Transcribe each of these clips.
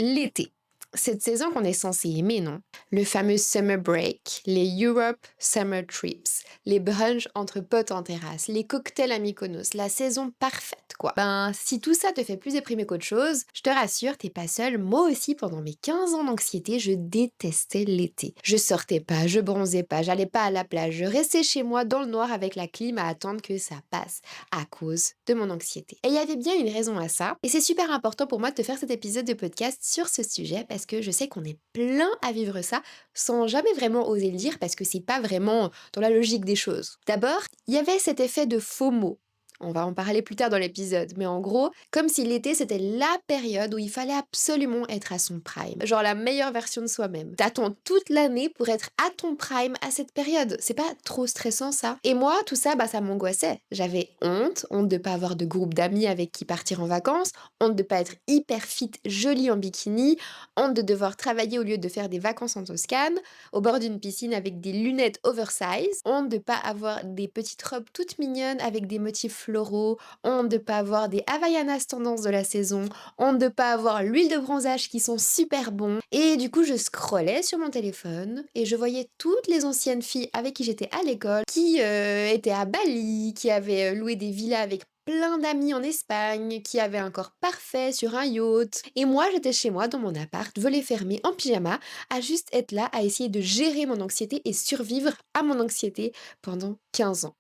L'été. Cette saison qu'on est censé aimer, non? Le fameux summer break, les Europe summer trips, les brunchs entre potes en terrasse, les cocktails à Mykonos, la saison parfaite, quoi. Ben, si tout ça te fait plus déprimer qu'autre chose, je te rassure, t'es pas seule. Moi aussi, pendant mes 15 ans d'anxiété, je détestais l'été. Je sortais pas, je bronzais pas, j'allais pas à la plage, je restais chez moi dans le noir avec la clim à attendre que ça passe, à cause de mon anxiété. Et il y avait bien une raison à ça, et c'est super important pour moi de te faire cet épisode de podcast sur ce sujet parce que je sais qu'on est plein à vivre ça sans jamais vraiment oser le dire parce que c'est pas vraiment dans la logique des choses. D'abord, il y avait cet effet de FOMO. On va en parler plus tard dans l'épisode, mais en gros, comme si l'été c'était la période où il fallait absolument être à son prime, genre la meilleure version de soi-même. T'attends toute l'année pour être à ton prime à cette période. C'est pas trop stressant ça? Et moi, tout ça, ça m'angoissait. J'avais honte de pas avoir de groupe d'amis avec qui partir en vacances, honte de pas être hyper fit, jolie en bikini, honte de devoir travailler au lieu de faire des vacances en Toscane, au bord d'une piscine avec des lunettes oversize, honte de pas avoir des petites robes toutes mignonnes avec des motifs floraux, honte de pas avoir des Havaianas tendance de la saison, honte de pas avoir l'huile de bronzage qui sont super bons. Et du coup, je scrollais sur mon téléphone et je voyais toutes les anciennes filles avec qui j'étais à l'école qui étaient à Bali, qui avaient loué des villas avec plein d'amis en Espagne, qui avaient un corps parfait sur un yacht. Et moi, j'étais chez moi dans mon appart, volets fermés, en pyjama, à juste être là, à essayer de gérer mon anxiété et survivre à mon anxiété pendant 15 ans.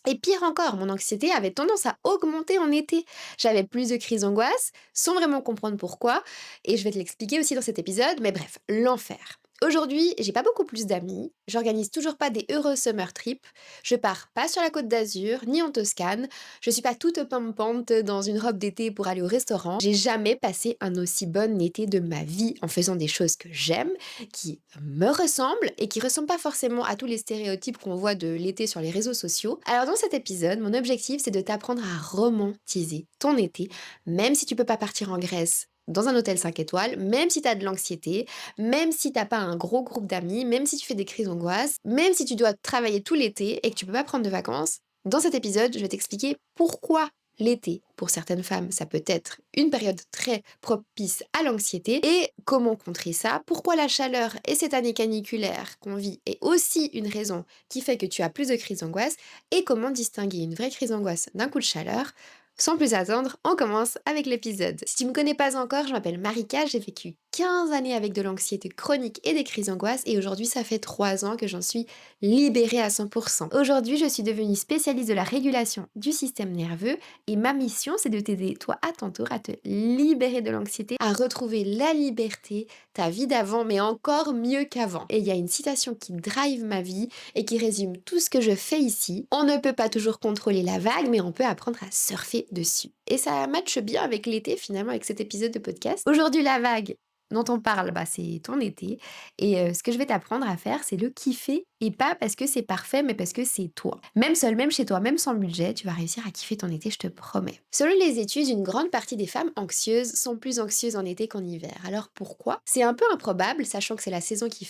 Et pire encore, mon anxiété avait tendance à augmenter en été. J'avais plus de crises d'angoisse, sans vraiment comprendre pourquoi, et je vais te l'expliquer aussi dans cet épisode, mais bref, l'enfer. Aujourd'hui, j'ai pas beaucoup plus d'amis, j'organise toujours pas des heureux summer trips, je pars pas sur la côte d'Azur, ni en Toscane, je suis pas toute pimpante dans une robe d'été pour aller au restaurant, j'ai jamais passé un aussi bon été de ma vie en faisant des choses que j'aime, qui me ressemblent et qui ressemblent pas forcément à tous les stéréotypes qu'on voit de l'été sur les réseaux sociaux. Alors dans cet épisode, mon objectif c'est de t'apprendre à romantiser ton été, même si tu peux pas partir en Grèce dans un hôtel 5 étoiles, même si t'as de l'anxiété, même si t'as pas un gros groupe d'amis, même si tu fais des crises d'angoisse, même si tu dois travailler tout l'été et que tu peux pas prendre de vacances. Dans cet épisode, je vais t'expliquer pourquoi l'été, pour certaines femmes, ça peut être une période très propice à l'anxiété et comment contrer ça, pourquoi la chaleur et cette année caniculaire qu'on vit est aussi une raison qui fait que tu as plus de crises d'angoisse et comment distinguer une vraie crise d'angoisse d'un coup de chaleur. Sans plus attendre, on commence avec l'épisode. Si tu me connais pas encore, je m'appelle Marika, j'ai vécu 15 années avec de l'anxiété chronique et des crises d'angoisse et aujourd'hui ça fait 3 ans que j'en suis libérée à 100%. Aujourd'hui je suis devenue spécialiste de la régulation du système nerveux et ma mission c'est de t'aider toi à ton tour à te libérer de l'anxiété, à retrouver la liberté, ta vie d'avant mais encore mieux qu'avant. Et il y a une citation qui drive ma vie et qui résume tout ce que je fais ici. On ne peut pas toujours contrôler la vague mais on peut apprendre à surfer dessus. Et ça matche bien avec l'été finalement avec cet épisode de podcast. Aujourd'hui la vague dont on parle, c'est ton été. Et ce que je vais t'apprendre à faire, c'est le kiffer. Et pas parce que c'est parfait, mais parce que c'est toi. Même seul, même chez toi, même sans budget, tu vas réussir à kiffer ton été, je te promets. Selon les études, une grande partie des femmes anxieuses sont plus anxieuses en été qu'en hiver. Alors pourquoi? C'est un peu improbable, sachant que c'est la saison qui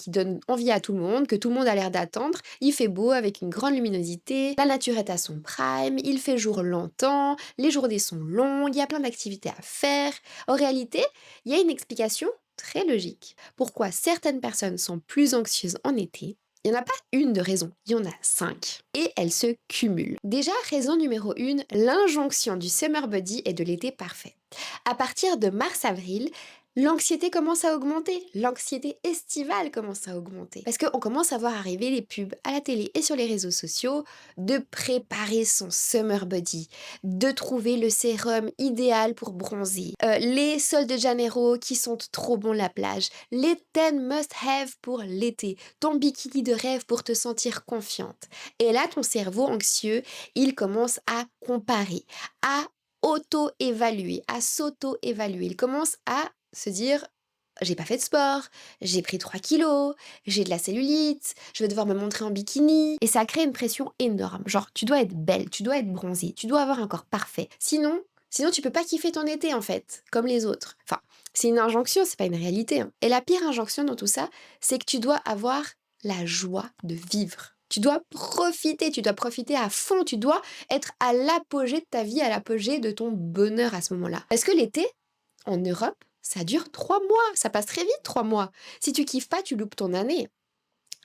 donne envie à tout le monde, que tout le monde a l'air d'attendre. Il fait beau avec une grande luminosité, la nature est à son prime, il fait jour longtemps, les journées sont longues, il y a plein d'activités à faire. En réalité, il y a une explication très logique. Pourquoi certaines personnes sont plus anxieuses en été? Il n'y en a pas une de raison, il y en a 5. Et elles se cumulent. Déjà, raison numéro 1, l'injonction du summer body et de l'été parfait. À partir de mars-avril, l'anxiété commence à augmenter, l'anxiété estivale commence à augmenter. Parce qu'on commence à voir arriver les pubs à la télé et sur les réseaux sociaux de préparer son summer body, de trouver le sérum idéal pour bronzer, les sols de Janeiro qui sont trop bons la plage, les 10 must-have pour l'été, ton bikini de rêve pour te sentir confiante. Et là, ton cerveau anxieux, il commence à comparer, à auto-évaluer, à s'auto-évaluer. Il commence à se dire j'ai pas fait de sport, j'ai pris 3 kilos, j'ai de la cellulite, je vais devoir me montrer en bikini. Et ça crée une pression énorme. Genre, tu dois être belle, tu dois être bronzée, tu dois avoir un corps parfait. Sinon tu peux pas kiffer ton été en fait, comme les autres. Enfin, c'est une injonction, c'est pas une réalité. Et la pire injonction dans tout ça, c'est que tu dois avoir la joie de vivre. Tu dois profiter à fond, tu dois être à l'apogée de ta vie, à l'apogée de ton bonheur à ce moment-là. Parce que l'été, en Europe, Ça dure 3 mois, ça passe très vite 3 mois. Si tu kiffes pas, tu loupes ton année.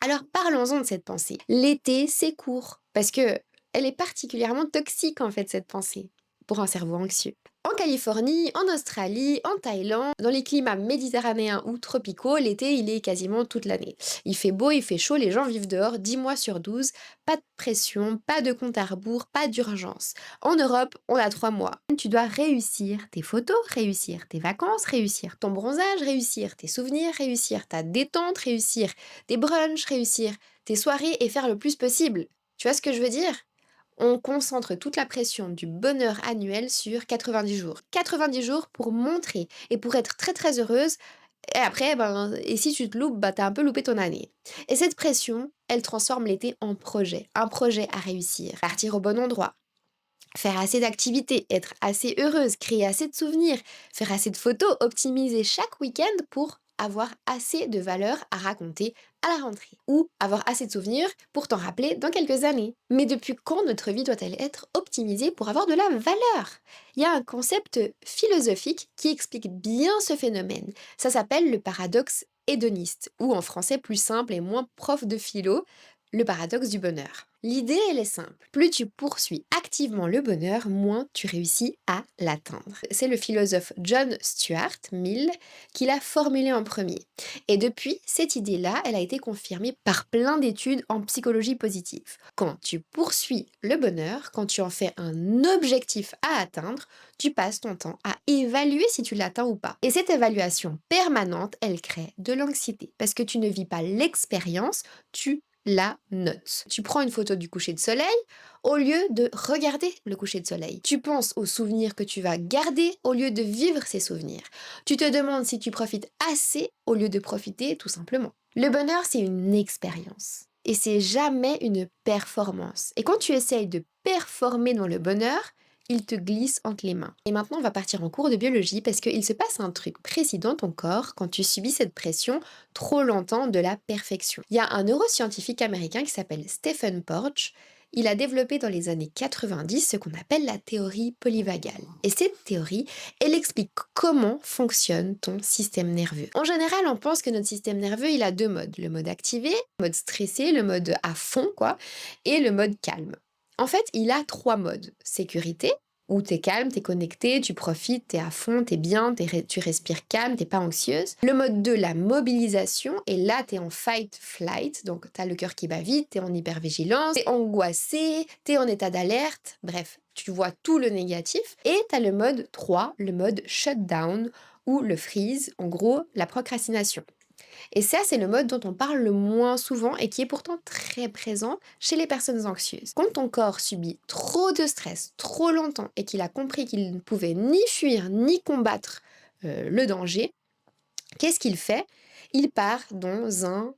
Alors parlons-en de cette pensée. L'été, c'est court parce que elle est particulièrement toxique en fait cette pensée pour un cerveau anxieux. En Californie, en Australie, en Thaïlande, dans les climats méditerranéens ou tropicaux, l'été il est quasiment toute l'année. Il fait beau, il fait chaud, les gens vivent dehors 10 mois sur 12, pas de pression, pas de compte à rebours, pas d'urgence. En Europe, on a 3 mois. Tu dois réussir tes photos, réussir tes vacances, réussir ton bronzage, réussir tes souvenirs, réussir ta détente, réussir des brunchs, réussir tes soirées et faire le plus possible. Tu vois ce que je veux dire? On concentre toute la pression du bonheur annuel sur 90 jours. 90 jours pour montrer et pour être très très heureuse. Et après, et si tu te loupes, t'as un peu loupé ton année. Et cette pression, elle transforme l'été en projet. Un projet à réussir. Partir au bon endroit. Faire assez d'activités, être assez heureuse, créer assez de souvenirs, faire assez de photos, optimiser chaque week-end pour avoir assez de valeurs à raconter à la rentrée. Ou avoir assez de souvenirs pour t'en rappeler dans quelques années. Mais depuis quand notre vie doit-elle être optimisée pour avoir de la valeur? Il y a un concept philosophique qui explique bien ce phénomène. Ça s'appelle le paradoxe hédoniste, ou en français plus simple et moins prof de philo, le paradoxe du bonheur. L'idée, elle est simple. Plus tu poursuis activement le bonheur, moins tu réussis à l'atteindre. C'est le philosophe John Stuart Mill qui l'a formulé en premier. Et depuis, cette idée-là, elle a été confirmée par plein d'études en psychologie positive. Quand tu poursuis le bonheur, quand tu en fais un objectif à atteindre, tu passes ton temps à évaluer si tu l'atteins ou pas. Et cette évaluation permanente, elle crée de l'anxiété parce que tu ne vis pas l'expérience, tu la note. Tu prends une photo du coucher de soleil au lieu de regarder le coucher de soleil. Tu penses aux souvenirs que tu vas garder au lieu de vivre ces souvenirs. Tu te demandes si tu profites assez au lieu de profiter tout simplement. Le bonheur, c'est une expérience. Et c'est jamais une performance. Et quand tu essayes de performer dans le bonheur, il te glisse entre les mains. Et maintenant, on va partir en cours de biologie parce qu'il se passe un truc précis dans ton corps quand tu subis cette pression trop longtemps de la perfection. Il y a un neuroscientifique américain qui s'appelle Stephen Porges. Il a développé dans les années 90 ce qu'on appelle la théorie polyvagale. Et cette théorie, elle explique comment fonctionne ton système nerveux. En général, on pense que notre système nerveux, il a deux modes. Le mode activé, le mode stressé, le mode à fond, et le mode calme. En fait, il a 3 modes. Sécurité, où t'es calme, t'es connecté, tu profites, t'es à fond, t'es bien, tu respires calme, t'es pas anxieuse. Le mode 2, la mobilisation, et là t'es en fight, flight, donc t'as le cœur qui bat vite, t'es en hypervigilance, t'es angoissé, t'es en état d'alerte, bref, tu vois tout le négatif. Et t'as le mode 3, le mode shutdown, ou le freeze, en gros, la procrastination. Et ça, c'est le mode dont on parle le moins souvent et qui est pourtant très présent chez les personnes anxieuses. Quand ton corps subit trop de stress, trop longtemps, et qu'il a compris qu'il ne pouvait ni fuir ni combattre le danger, qu'est-ce qu'il fait? Il part dans un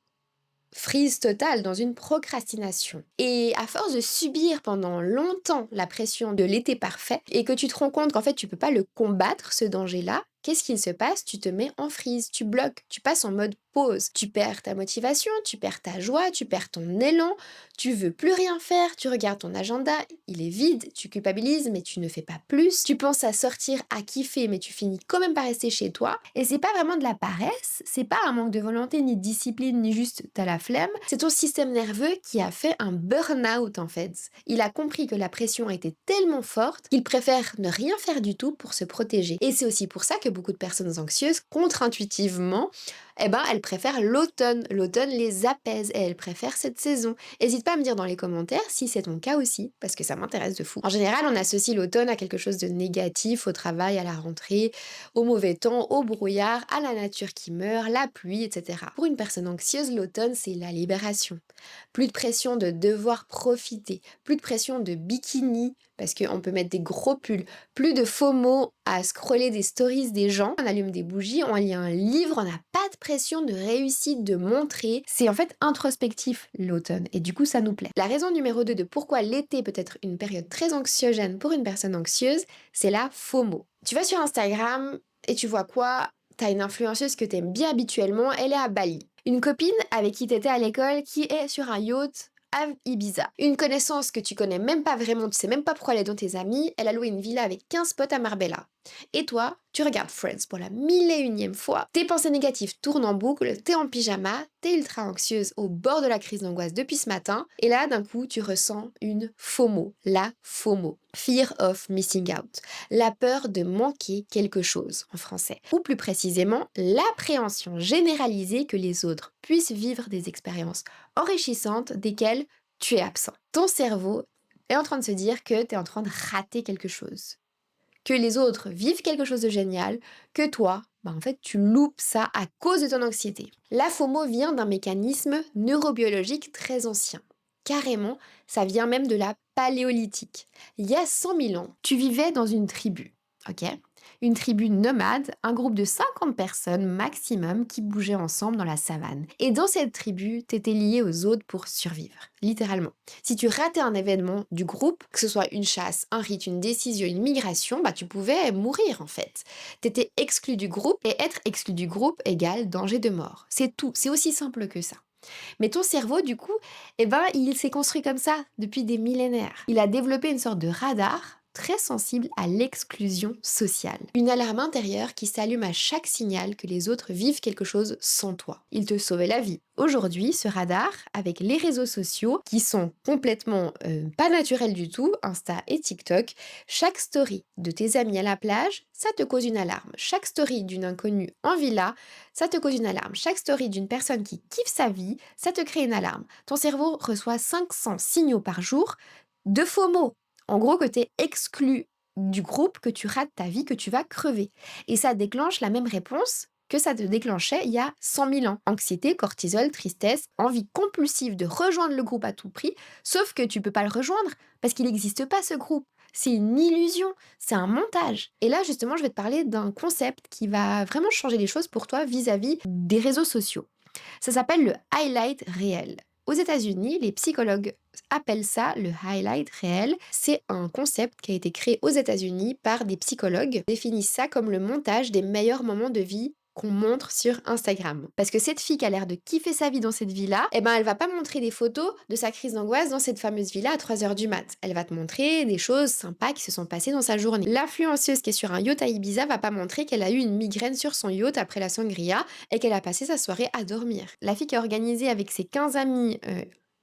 freeze total, dans une procrastination. Et à force de subir pendant longtemps la pression de l'été parfait, et que tu te rends compte qu'en fait tu peux pas le combattre, ce danger-là, qu'est-ce qu'il se passe? Tu te mets en freeze, tu bloques, tu passes en mode pause. Tu perds ta motivation, tu perds ta joie, tu perds ton élan, tu veux plus rien faire, tu regardes ton agenda, il est vide, tu culpabilises mais tu ne fais pas plus. Tu penses à sortir, à kiffer mais tu finis quand même par rester chez toi. Et c'est pas vraiment de la paresse, c'est pas un manque de volonté ni de discipline ni juste t'as la flemme. C'est ton système nerveux qui a fait un burn-out en fait. Il a compris que la pression était tellement forte qu'il préfère ne rien faire du tout pour se protéger. Et c'est aussi pour ça que beaucoup de personnes anxieuses, contre-intuitivement, elles préfèrent l'automne. L'automne les apaise et elles préfèrent cette saison. N'hésite pas à me dire dans les commentaires si c'est ton cas aussi, parce que ça m'intéresse de fou. En général, on associe l'automne à quelque chose de négatif, au travail, à la rentrée, au mauvais temps, au brouillard, à la nature qui meurt, la pluie, etc. Pour une personne anxieuse, l'automne, c'est la libération. Plus de pression de devoir profiter, plus de pression de bikini, parce qu'on peut mettre des gros pulls, plus de FOMO à scroller des stories des gens, on allume des bougies, on lit un livre, on n'a pas de pression de réussite, de montrer. C'est en fait introspectif l'automne et du coup ça nous plaît. La raison numéro 2 de pourquoi l'été peut être une période très anxiogène pour une personne anxieuse, c'est la FOMO. Tu vas sur Instagram et tu vois quoi? T'as une influenceuse que t'aimes bien habituellement, elle est à Bali. Une copine avec qui t'étais à l'école qui est sur un yacht à Ibiza. Une connaissance que tu connais même pas vraiment, tu sais même pas pourquoi elle est dans tes amis, elle a loué une villa avec 15 potes à Marbella. Et toi, tu regardes Friends pour la 1001e fois, tes pensées négatives tournent en boucle, t'es en pyjama, t'es ultra anxieuse au bord de la crise d'angoisse depuis ce matin, et là d'un coup tu ressens une FOMO, la FOMO, Fear of Missing Out, la peur de manquer quelque chose en français, ou plus précisément l'appréhension généralisée que les autres puissent vivre des expériences enrichissantes desquelles tu es absent. Ton cerveau est en train de se dire que tu es en train de rater quelque chose, que les autres vivent quelque chose de génial, que toi, en fait, tu loupes ça à cause de ton anxiété. La FOMO vient d'un mécanisme neurobiologique très ancien. Carrément, ça vient même de la paléolithique. Il y a 100 000 ans, tu vivais dans une tribu, ok? Une tribu nomade, un groupe de 50 personnes maximum qui bougeaient ensemble dans la savane. Et dans cette tribu, t'étais lié aux autres pour survivre, littéralement. Si tu ratais un événement du groupe, que ce soit une chasse, un rite, une décision, une migration, tu pouvais mourir en fait. T'étais exclu du groupe et être exclu du groupe égale danger de mort. C'est tout, c'est aussi simple que ça. Mais ton cerveau, du coup, il s'est construit comme ça depuis des millénaires. Il a développé une sorte de radar très sensible à l'exclusion sociale. Une alarme intérieure qui s'allume à chaque signal que les autres vivent quelque chose sans toi. Il te sauvait la vie. Aujourd'hui, ce radar, avec les réseaux sociaux qui sont complètement pas naturels du tout, Insta et TikTok, chaque story de tes amis à la plage, ça te cause une alarme. Chaque story d'une inconnue en villa, ça te cause une alarme. Chaque story d'une personne qui kiffe sa vie, ça te crée une alarme. Ton cerveau reçoit 500 signaux par jour de faux mots. En gros, que tu es exclu du groupe, que tu rates ta vie, que tu vas crever. Et ça déclenche la même réponse que ça te déclenchait il y a 100 000 ans. Anxiété, cortisol, tristesse, envie compulsive de rejoindre le groupe à tout prix, sauf que tu peux pas le rejoindre parce qu'il n'existe pas ce groupe. C'est une illusion, c'est un montage. Et là, justement, je vais te parler d'un concept qui va vraiment changer les choses pour toi vis-à-vis des réseaux sociaux. Ça s'appelle le highlight réel. Aux États-Unis, les psychologues appellent ça le highlight réel. C'est un concept qui a été créé aux États-Unis par des psychologues. Ils définissent ça comme le montage des meilleurs moments de vie qu'on montre sur Instagram. Parce que cette fille qui a l'air de kiffer sa vie dans cette vie-là, elle va pas montrer des photos de sa crise d'angoisse dans cette fameuse villa à 3 heures du mat. Elle va te montrer des choses sympas qui se sont passées dans sa journée. L'influenceuse qui est sur un yacht à Ibiza va pas montrer qu'elle a eu une migraine sur son yacht après la sangria et qu'elle a passé sa soirée à dormir. La fille qui a organisé avec ses 15 amis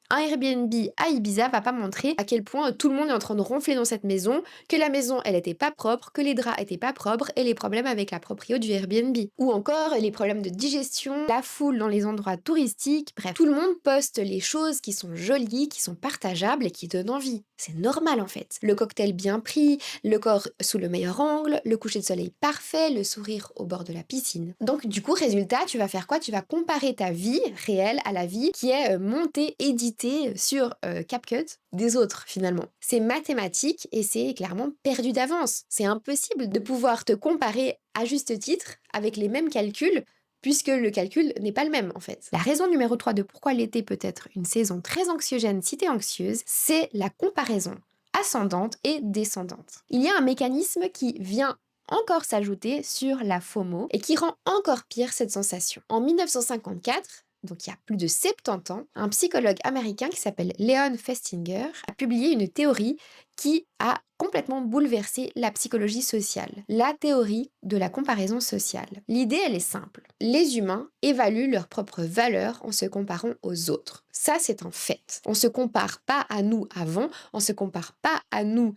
un Airbnb à Ibiza va pas montrer à quel point tout le monde est en train de ronfler dans cette maison, que la maison elle était pas propre, que les draps étaient pas propres et les problèmes avec la proprio du Airbnb. Ou encore les problèmes de digestion, la foule dans les endroits touristiques, bref. Tout le monde poste les choses qui sont jolies, qui sont partageables et qui donnent envie. C'est normal en fait. Le cocktail bien pris, le corps sous le meilleur angle, le coucher de soleil parfait, le sourire au bord de la piscine. Donc du coup, résultat, tu vas faire quoi? Tu vas comparer ta vie réelle à la vie qui est montée, éditée sur CapCut des autres finalement. C'est mathématique et c'est clairement perdu d'avance. C'est impossible de pouvoir te comparer à juste titre avec les mêmes calculs puisque le calcul n'est pas le même en fait. La raison numéro 3 de pourquoi l'été peut être une saison très anxiogène si t'es anxieuse, c'est la comparaison ascendante et descendante. Il y a un mécanisme qui vient encore s'ajouter sur la FOMO et qui rend encore pire cette sensation. En 1954, donc il y a plus de 70 ans, un psychologue américain qui s'appelle Leon Festinger a publié une théorie qui a complètement bouleversé la psychologie sociale, la théorie de la comparaison sociale. L'idée, elle est simple. Les humains évaluent leur propre valeur en se comparant aux autres. Ça, c'est un fait. On se compare pas à nous avant, on se compare pas à nous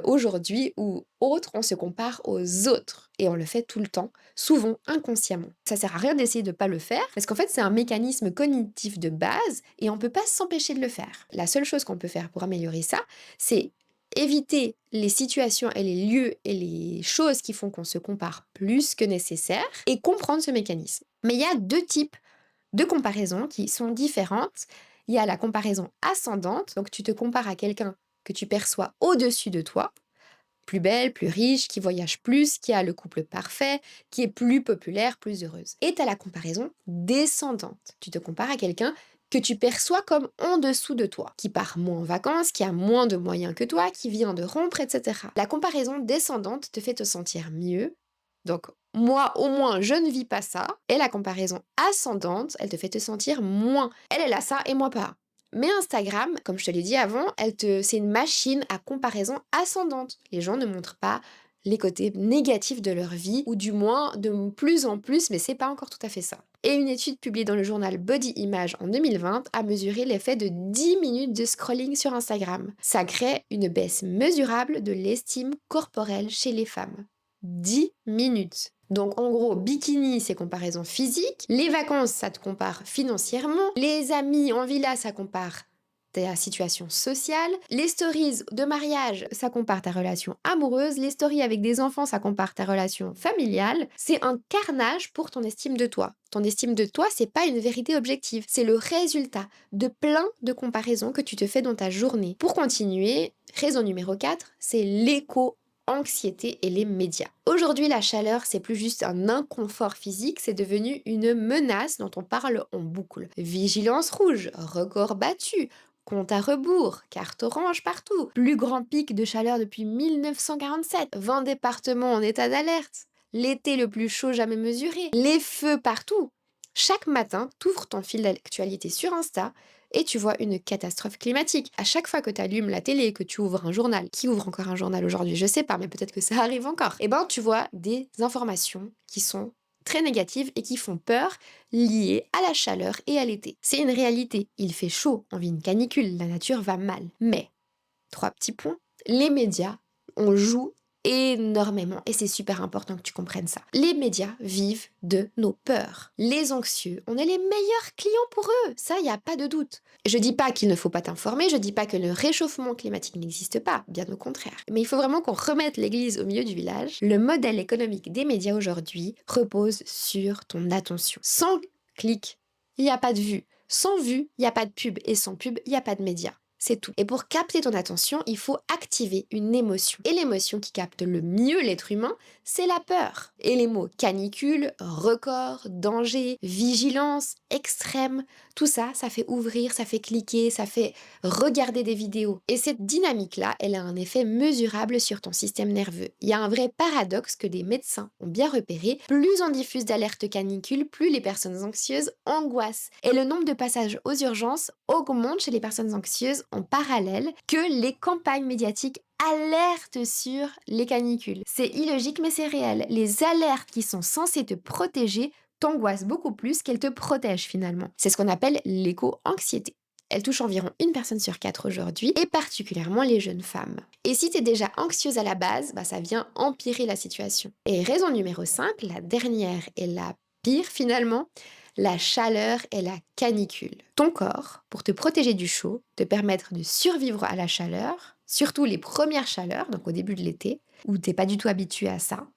aujourd'hui ou autres, on se compare aux autres. Et on le fait tout le temps, souvent inconsciemment. Ça sert à rien d'essayer de pas le faire, parce qu'en fait, c'est un mécanisme cognitif de base et on peut pas s'empêcher de le faire. La seule chose qu'on peut faire pour améliorer ça, c'est éviter les situations et les lieux et les choses qui font qu'on se compare plus que nécessaire et comprendre ce mécanisme. Mais il y a deux types de comparaisons qui sont différentes. Il y a la comparaison ascendante, donc tu te compares à quelqu'un que tu perçois au-dessus de toi, plus belle, plus riche, qui voyage plus, qui a le couple parfait, qui est plus populaire, plus heureuse. Et tu as la comparaison descendante. Tu te compares à quelqu'un que tu perçois comme en dessous de toi, qui part moins en vacances, qui a moins de moyens que toi, qui vient de rompre, etc. La comparaison descendante te fait te sentir mieux. Donc, moi, au moins, je ne vis pas ça. Et la comparaison ascendante, elle te fait te sentir moins. Elle a ça et moi pas. Mais Instagram, comme je te l'ai dit avant, c'est une machine à comparaison ascendante. Les gens ne montrent pas les côtés négatifs de leur vie, ou du moins de plus en plus, mais c'est pas encore tout à fait ça. Et une étude publiée dans le journal Body Image en 2020 a mesuré l'effet de 10 minutes de scrolling sur Instagram. Ça crée une baisse mesurable de l'estime corporelle chez les femmes. 10 minutes. Donc en gros, bikini, c'est comparaison physique. Les vacances, ça te compare financièrement. Les amis en villa, ça compare ta situation sociale. Les stories de mariage, ça compare ta relation amoureuse. Les stories avec des enfants, ça compare ta relation familiale. C'est un carnage pour ton estime de toi. Ton estime de toi, c'est pas une vérité objective. C'est le résultat de plein de comparaisons que tu te fais dans ta journée. Pour continuer, raison numéro 4, c'est l'éco-anxiété et les médias. Aujourd'hui, la chaleur, c'est plus juste un inconfort physique, c'est devenu une menace dont on parle en boucle. Vigilance rouge, record battu, compte à rebours, carte orange partout, plus grand pic de chaleur depuis 1947, 20 départements en état d'alerte, l'été le plus chaud jamais mesuré, les feux partout. Chaque matin, t'ouvres ton fil d'actualité sur Insta et tu vois une catastrophe climatique. À chaque fois que tu allumes la télé et que tu ouvres un journal, qui ouvre encore un journal aujourd'hui, je sais pas, mais peut-être que ça arrive encore, et ben tu vois des informations qui sont très négatives et qui font peur, liées à la chaleur et à l'été. C'est une réalité, il fait chaud, on vit une canicule, la nature va mal. Mais, trois petits points, les médias, on joue énormément et c'est super important que tu comprennes ça. Les médias vivent de nos peurs. Les anxieux, on est les meilleurs clients pour eux, ça y a pas de doute. Je dis pas qu'il ne faut pas t'informer, je dis pas que le réchauffement climatique n'existe pas, bien au contraire. Mais il faut vraiment qu'on remette l'église au milieu du village. Le modèle économique des médias aujourd'hui repose sur ton attention. Sans clic, il n'y a pas de vue. Sans vue, il n'y a pas de pub. Et sans pub, il n'y a pas de médias. C'est tout. Et pour capter ton attention, il faut activer une émotion. Et l'émotion qui capte le mieux l'être humain, c'est la peur. Et les mots canicule, record, danger, vigilance, extrême, tout ça, ça fait ouvrir, ça fait cliquer, ça fait regarder des vidéos. Et cette dynamique-là, elle a un effet mesurable sur ton système nerveux. Il y a un vrai paradoxe que des médecins ont bien repéré. Plus on diffuse d'alertes canicule, plus les personnes anxieuses angoissent. Et le nombre de passages aux urgences augmente chez les personnes anxieuses en parallèle que les campagnes médiatiques alertent sur les canicules. C'est illogique mais c'est réel. Les alertes qui sont censées te protéger t'angoissent beaucoup plus qu'elles te protègent finalement. C'est ce qu'on appelle l'éco-anxiété. Elle touche environ une personne sur 4 aujourd'hui, et particulièrement les jeunes femmes. Et si tu es déjà anxieuse à la base, ça vient empirer la situation. Et raison numéro 5, la dernière et la pire finalement, la chaleur et la canicule. Ton corps, pour te protéger du chaud, te permettre de survivre à la chaleur, surtout les premières chaleurs, donc au début de l'été, où t'es pas du tout habitué à ça,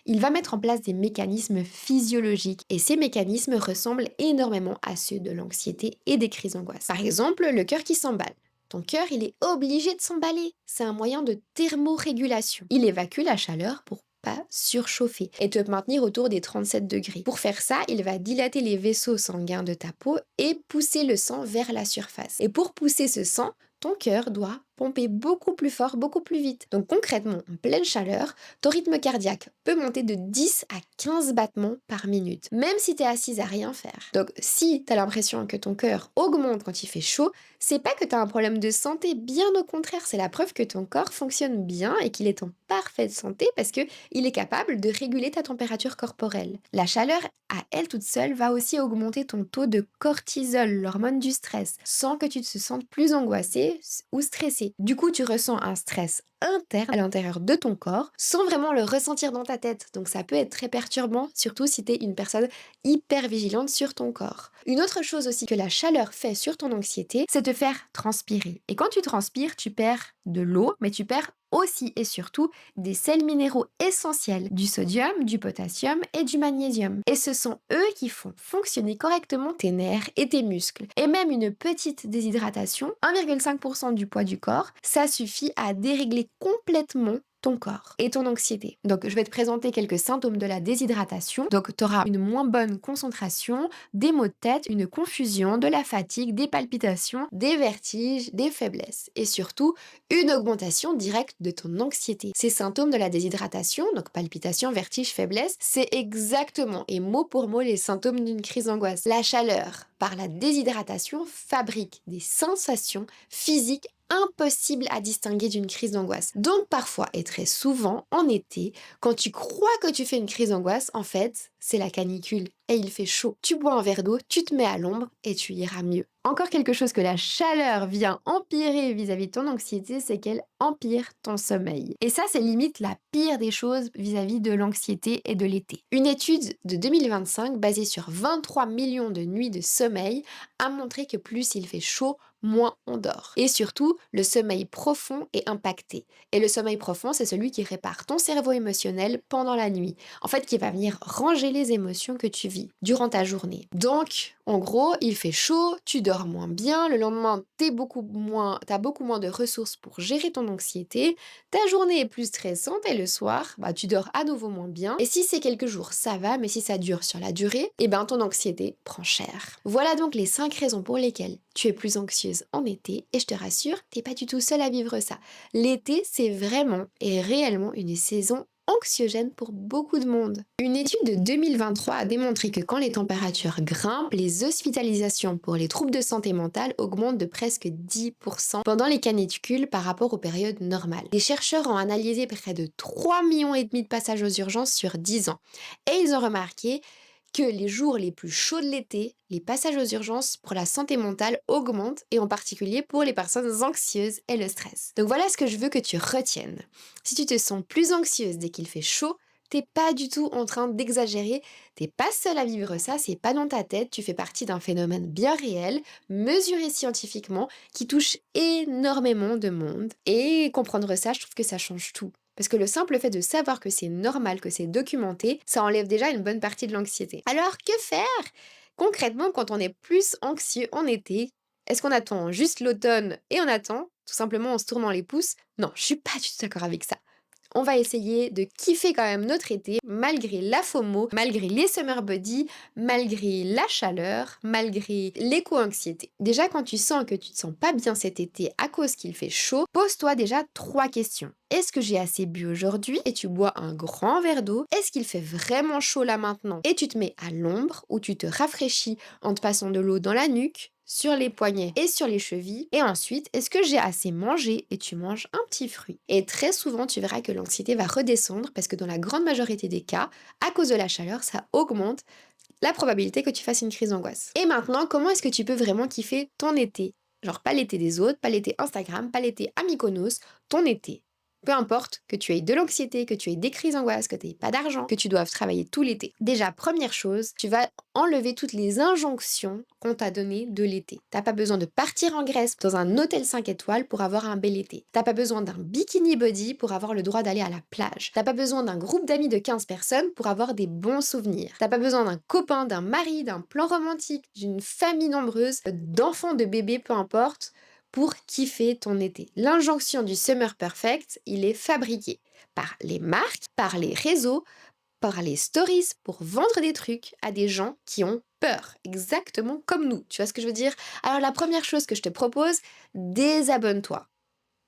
il va mettre en place des mécanismes physiologiques et ces mécanismes ressemblent énormément à ceux de l'anxiété et des crises d'angoisse. Par exemple, le cœur qui s'emballe. Ton cœur, il est obligé de s'emballer. C'est un moyen de thermorégulation. Il évacue la chaleur pour pas surchauffer et te maintenir autour des 37 degrés. Pour faire ça, il va dilater les vaisseaux sanguins de ta peau et pousser le sang vers la surface. Et pour pousser ce sang, ton cœur doit pomper beaucoup plus fort, beaucoup plus vite. Donc concrètement, en pleine chaleur, ton rythme cardiaque peut monter de 10 à 15 battements par minute, même si tu es assise à rien faire. Donc si tu as l'impression que ton cœur augmente quand il fait chaud, c'est pas que tu as un problème de santé, bien au contraire, c'est la preuve que ton corps fonctionne bien et qu'il est en parfaite santé parce que il est capable de réguler ta température corporelle. La chaleur, à elle toute seule, va aussi augmenter ton taux de cortisol, l'hormone du stress, sans que tu te sentes plus angoissé ou stressé. Du coup, tu ressens un stress interne à l'intérieur de ton corps sans vraiment le ressentir dans ta tête. Donc ça peut être très perturbant, surtout si tu es une personne hyper vigilante sur ton corps. Une autre chose aussi que la chaleur fait sur ton anxiété, c'est te faire transpirer. Et quand tu transpires, tu perds de l'eau, mais tu perds aussi et surtout des sels minéraux essentiels, du sodium, du potassium et du magnésium. Et ce sont eux qui font fonctionner correctement tes nerfs et tes muscles. Et même une petite déshydratation, 1,5% du poids du corps, ça suffit à dérégler complètement ton corps et ton anxiété. Donc je vais te présenter quelques symptômes de la déshydratation. Donc tu auras une moins bonne concentration, des maux de tête, une confusion, de la fatigue, des palpitations, des vertiges, des faiblesses et surtout une augmentation directe de ton anxiété. Ces symptômes de la déshydratation, donc palpitations, vertiges, faiblesse, c'est exactement et mot pour mot les symptômes d'une crise d'angoisse. La chaleur par la déshydratation fabrique des sensations physiques impossible à distinguer d'une crise d'angoisse. Donc parfois, et très souvent, en été, quand tu crois que tu fais une crise d'angoisse, en fait, c'est la canicule et il fait chaud. Tu bois un verre d'eau, tu te mets à l'ombre et tu iras mieux. Encore quelque chose que la chaleur vient empirer vis-à-vis de ton anxiété, c'est qu'elle empire ton sommeil. Et ça, c'est limite la pire des choses vis-à-vis de l'anxiété et de l'été. Une étude de 2025 basée sur 23 millions de nuits de sommeil a montré que plus il fait chaud, moins on dort. Et surtout, le sommeil profond est impacté. Et le sommeil profond, c'est celui qui répare ton cerveau émotionnel pendant la nuit. En fait, qui va venir ranger les émotions que tu vis durant ta journée. Donc, en gros, il fait chaud, tu dors moins bien, le lendemain, t'as beaucoup moins de ressources pour gérer ton anxiété, ta journée est plus stressante et le soir, tu dors à nouveau moins bien. Et si c'est quelques jours, ça va, mais si ça dure sur la durée, ton anxiété prend cher. Voilà donc les 5 raisons pour lesquelles tu es plus anxieuse en été, et je te rassure, t'es pas du tout seule à vivre ça. L'été, c'est vraiment et réellement une saison anxiogène pour beaucoup de monde. Une étude de 2023 a démontré que quand les températures grimpent, les hospitalisations pour les troubles de santé mentale augmentent de presque 10% pendant les canicules par rapport aux périodes normales. Les chercheurs ont analysé près de 3,5 millions de passages aux urgences sur 10 ans et ils ont remarqué que les jours les plus chauds de l'été, les passages aux urgences pour la santé mentale augmentent et en particulier pour les personnes anxieuses et le stress. Donc voilà ce que je veux que tu retiennes. Si tu te sens plus anxieuse dès qu'il fait chaud, t'es pas du tout en train d'exagérer, t'es pas seule à vivre ça, c'est pas dans ta tête, tu fais partie d'un phénomène bien réel, mesuré scientifiquement, qui touche énormément de monde. Et comprendre ça, je trouve que ça change tout. Parce que le simple fait de savoir que c'est normal, que c'est documenté, ça enlève déjà une bonne partie de l'anxiété. Alors que faire concrètement quand on est plus anxieux en été? Est-ce qu'on attend juste l'automne et on attend, tout simplement en se tournant les pouces? Non, je suis pas du tout d'accord avec ça. On va essayer de kiffer quand même notre été, malgré la FOMO, malgré les summer body, malgré la chaleur, malgré l'éco-anxiété. Déjà, quand tu sens que tu te sens pas bien cet été à cause qu'il fait chaud, pose-toi déjà 3 questions. Est-ce que j'ai assez bu aujourd'hui? Et tu bois un grand verre d'eau. Est-ce qu'il fait vraiment chaud là maintenant? Et tu te mets à l'ombre ou tu te rafraîchis en te passant de l'eau dans la nuque, sur les poignets et sur les chevilles. Et ensuite, est-ce que j'ai assez mangé? Et tu manges un petit fruit. Et très souvent, tu verras que l'anxiété va redescendre parce que dans la grande majorité des cas, à cause de la chaleur, ça augmente la probabilité que tu fasses une crise d'angoisse. Et maintenant, comment est-ce que tu peux vraiment kiffer ton été? Genre pas l'été des autres, pas l'été Instagram, pas l'été à Mykonos, ton été. Peu importe que tu aies de l'anxiété, que tu aies des crises d'angoisse, que tu n'aies pas d'argent, que tu doives travailler tout l'été. Déjà, première chose, tu vas enlever toutes les injonctions qu'on t'a données de l'été. T'as pas besoin de partir en Grèce dans un hôtel 5 étoiles pour avoir un bel été. T'as pas besoin d'un bikini body pour avoir le droit d'aller à la plage. T'as pas besoin d'un groupe d'amis de 15 personnes pour avoir des bons souvenirs. T'as pas besoin d'un copain, d'un mari, d'un plan romantique, d'une famille nombreuse, d'enfants, de bébés, peu importe, pour kiffer ton été. L'injonction du Summer Perfect, il est fabriqué par les marques, par les réseaux, par les stories pour vendre des trucs à des gens qui ont peur, exactement comme nous. Tu vois ce que je veux dire? Alors la première chose que je te propose, désabonne-toi.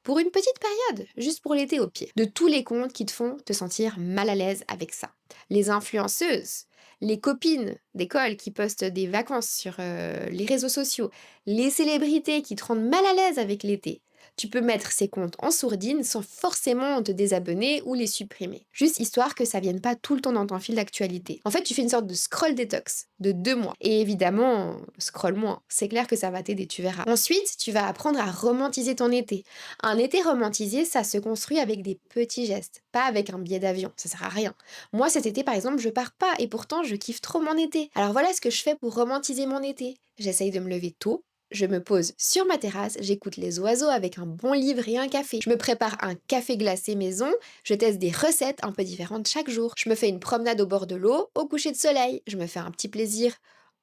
Pour une petite période, juste pour l'été au pied, de tous les comptes qui te font te sentir mal à l'aise avec ça. Les influenceuses, les copines d'école qui postent des vacances sur les réseaux sociaux, les célébrités qui te rendent mal à l'aise avec l'été. Tu peux mettre ces comptes en sourdine sans forcément te désabonner ou les supprimer. Juste histoire que ça vienne pas tout le temps dans ton fil d'actualité. En fait, tu fais une sorte de scroll détox de 2 mois. Et évidemment, scroll moins. C'est clair que ça va t'aider, tu verras. Ensuite, tu vas apprendre à romantiser ton été. Un été romantisé, ça se construit avec des petits gestes, pas avec un billet d'avion. Ça sert à rien. Moi, cet été, par exemple, je pars pas et pourtant, je kiffe trop mon été. Alors voilà ce que je fais pour romantiser mon été. J'essaye de me lever tôt. Je me pose sur ma terrasse, j'écoute les oiseaux avec un bon livre et un café. Je me prépare un café glacé maison, je teste des recettes un peu différentes chaque jour. Je me fais une promenade au bord de l'eau, au coucher de soleil. Je me fais un petit plaisir.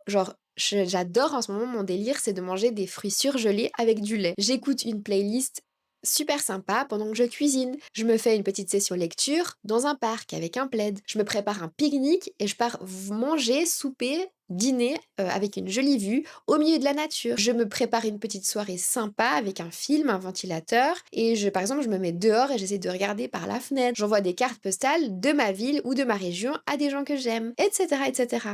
Genre, j'adore en ce moment, mon délire, c'est de manger des fruits surgelés avec du lait. J'écoute une playlist super sympa pendant que je cuisine. Je me fais une petite session lecture dans un parc avec un plaid. Je me prépare un pique-nique et je pars manger, souper, dîner avec une jolie vue au milieu de la nature. Je me prépare une petite soirée sympa avec un film, un ventilateur et par exemple je me mets dehors et j'essaie de regarder par la fenêtre. J'envoie des cartes postales de ma ville ou de ma région à des gens que j'aime, etc., etc.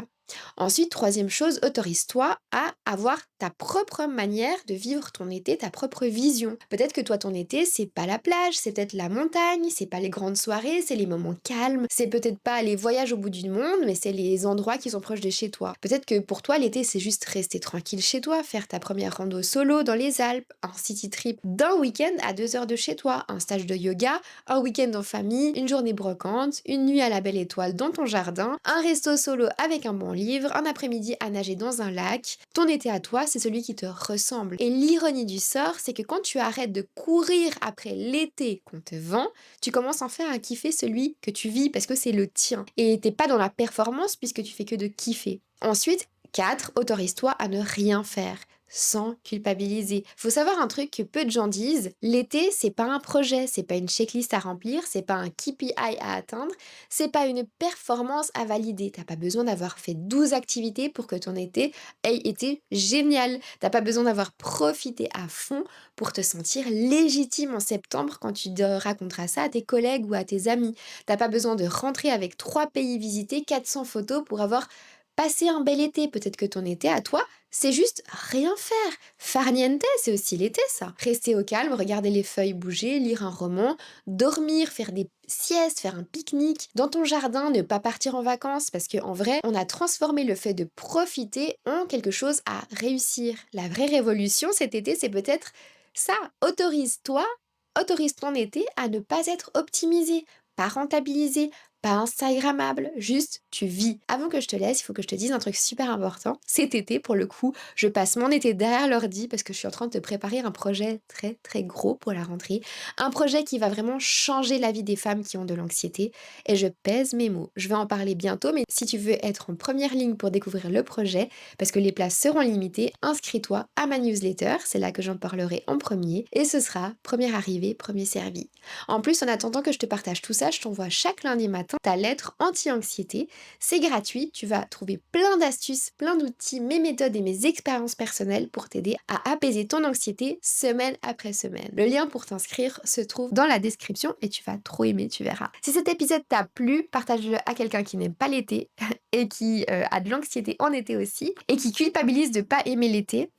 Ensuite, troisième chose, autorise-toi à avoir ta propre manière de vivre ton été, ta propre vision. Peut-être que toi, ton été, c'est pas la plage, c'est peut-être la montagne, c'est pas les grandes soirées, c'est les moments calmes, c'est peut-être pas les voyages au bout du monde, mais c'est les endroits qui sont proches de chez toi. Peut-être que pour toi, l'été, c'est juste rester tranquille chez toi, faire ta première rando solo dans les Alpes, un city trip d'un week-end à 2 heures de chez toi, un stage de yoga, un week-end en famille, une journée brocante, une nuit à la belle étoile dans ton jardin, un resto solo avec un bon livre, un après-midi à nager dans un lac. Ton été à toi, c'est celui qui te ressemble. Et l'ironie du sort, c'est que quand tu arrêtes de courir après l'été qu'on te vend, tu commences enfin à kiffer celui que tu vis parce que c'est le tien. Et t'es pas dans la performance puisque tu fais que de kiffer. Ensuite, 4, autorise-toi à ne rien faire sans culpabiliser. Faut savoir un truc que peu de gens disent, l'été, c'est pas un projet, c'est pas une checklist à remplir, c'est pas un KPI à atteindre, c'est pas une performance à valider. T'as pas besoin d'avoir fait 12 activités pour que ton été ait été génial. T'as pas besoin d'avoir profité à fond pour te sentir légitime en septembre quand tu raconteras ça à tes collègues ou à tes amis. T'as pas besoin de rentrer avec 3 pays visités, 400 photos pour avoir passé un bel été. Peut-être que ton été à toi, c'est juste rien faire. Farniente, c'est aussi l'été, ça. Rester au calme, regarder les feuilles bouger, lire un roman, dormir, faire des siestes, faire un pique-nique dans ton jardin, ne pas partir en vacances, parce qu'en vrai, on a transformé le fait de profiter en quelque chose à réussir. La vraie révolution cet été, c'est peut-être ça. Autorise ton été à ne pas être optimisé, pas rentabilisé, pas instagrammable, juste tu vis. Avant que je te laisse, il faut que je te dise un truc super important. Cet été, pour le coup, je passe mon été derrière l'ordi parce que je suis en train de te préparer un projet très très gros pour la rentrée. Un projet qui va vraiment changer la vie des femmes qui ont de l'anxiété. Et je pèse mes mots. Je vais en parler bientôt, mais si tu veux être en première ligne pour découvrir le projet, parce que les places seront limitées, inscris-toi à ma newsletter. C'est là que j'en parlerai en premier. Et ce sera premier arrivé, premier servi. En plus, en attendant que je te partage tout ça, je t'envoie chaque lundi matin ta lettre anti-anxiété. C'est gratuit, tu vas trouver plein d'astuces, plein d'outils, mes méthodes et mes expériences personnelles pour t'aider à apaiser ton anxiété semaine après semaine. Le lien pour t'inscrire se trouve dans la description et tu vas trop aimer, tu verras. Si cet épisode t'a plu, partage-le à quelqu'un qui n'aime pas l'été et qui a de l'anxiété en été aussi et qui culpabilise de pas aimer l'été.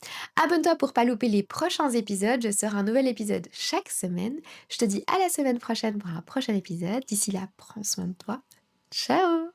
Abonne-toi pour pas louper les prochains épisodes, je sors un nouvel épisode chaque semaine. Je te dis à la semaine prochaine pour un prochain épisode. D'ici là, prends soin de toi. Ciao!